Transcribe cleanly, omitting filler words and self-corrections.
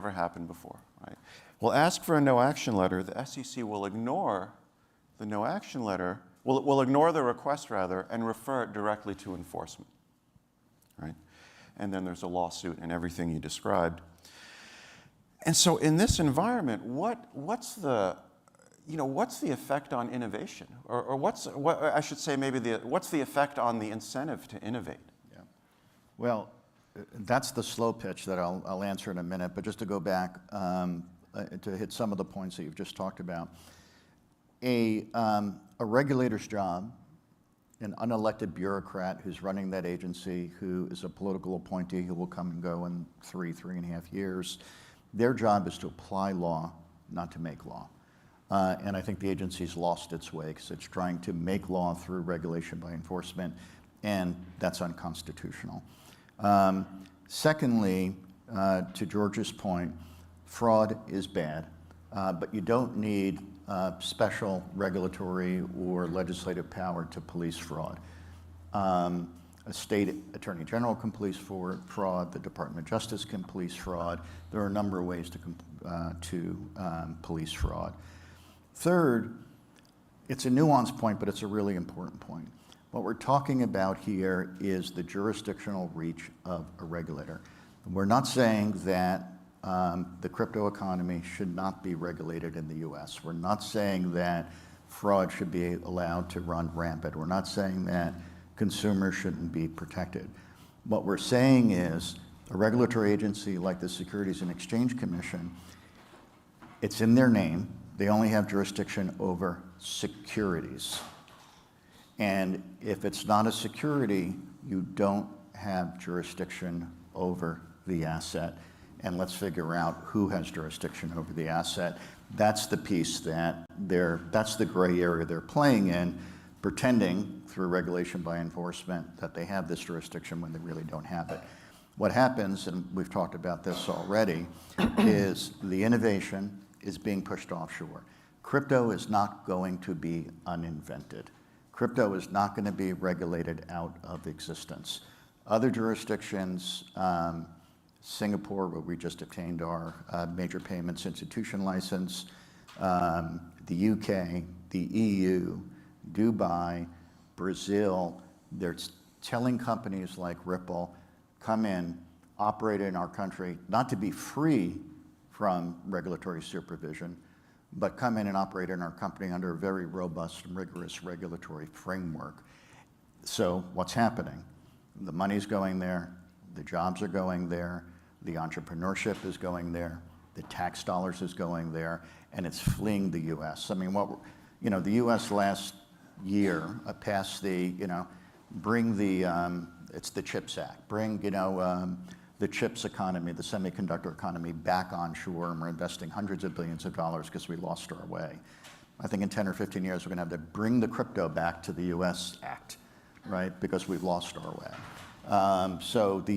never happened before, right? We'll ask for a no action letter. The SEC will ignore the no action letter, will ignore the request rather, and refer it directly to enforcement, right? And then there's a lawsuit and everything you described. And so in this environment, what's the effect on innovation? Or what's the effect on the incentive to innovate? Yeah. Well, that's the slow pitch that I'll answer in a minute, but just to go back to hit some of the points that you've just talked about. A regulator's job, an unelected bureaucrat who's running that agency, who is a political appointee who will come and go in 3.5 years, their job is to apply law, not to make law. And I think the agency's lost its way because it's trying to make law through regulation by enforcement, and that's unconstitutional. Secondly, to George's point, fraud is bad, but you don't need special regulatory or legislative power to police fraud. A state attorney general can police fraud, the Department of Justice can police fraud. There are a number of ways to police fraud. Third, it's a nuanced point, but it's a really important point. What we're talking about here is the jurisdictional reach of a regulator. We're not saying that the crypto economy should not be regulated in the US. We're not saying that fraud should be allowed to run rampant. We're not saying that consumers shouldn't be protected. What we're saying is a regulatory agency like the Securities and Exchange Commission, it's in their name. They only have jurisdiction over securities. And if it's not a security, you don't have jurisdiction over the asset. And let's figure out who has jurisdiction over the asset. That's the piece that's the gray area they're playing in, pretending through regulation by enforcement that they have this jurisdiction when they really don't have it. What happens, and we've talked about this already, is the innovation is being pushed offshore. Crypto is not going to be uninvented. Crypto is not going to be regulated out of existence. Other jurisdictions, Singapore, where we just obtained our major payments institution license, the UK, the EU, Dubai, Brazil, they're telling companies like Ripple, come in, operate in our country, not to be free from regulatory supervision, but come in and operate in our company under a very robust and rigorous regulatory framework. So what's happening? The money's going there, the jobs are going there, the entrepreneurship is going there, the tax dollars is going there, and it's fleeing the US. I mean, the US last year passed it's the CHIPS Act, bring the chips economy, the semiconductor economy back onshore, and we're investing hundreds of billions of dollars because we lost our way. I think in 10 or 15 years, we're gonna have to bring the crypto back to the US Act, right? Because we've lost our way. So the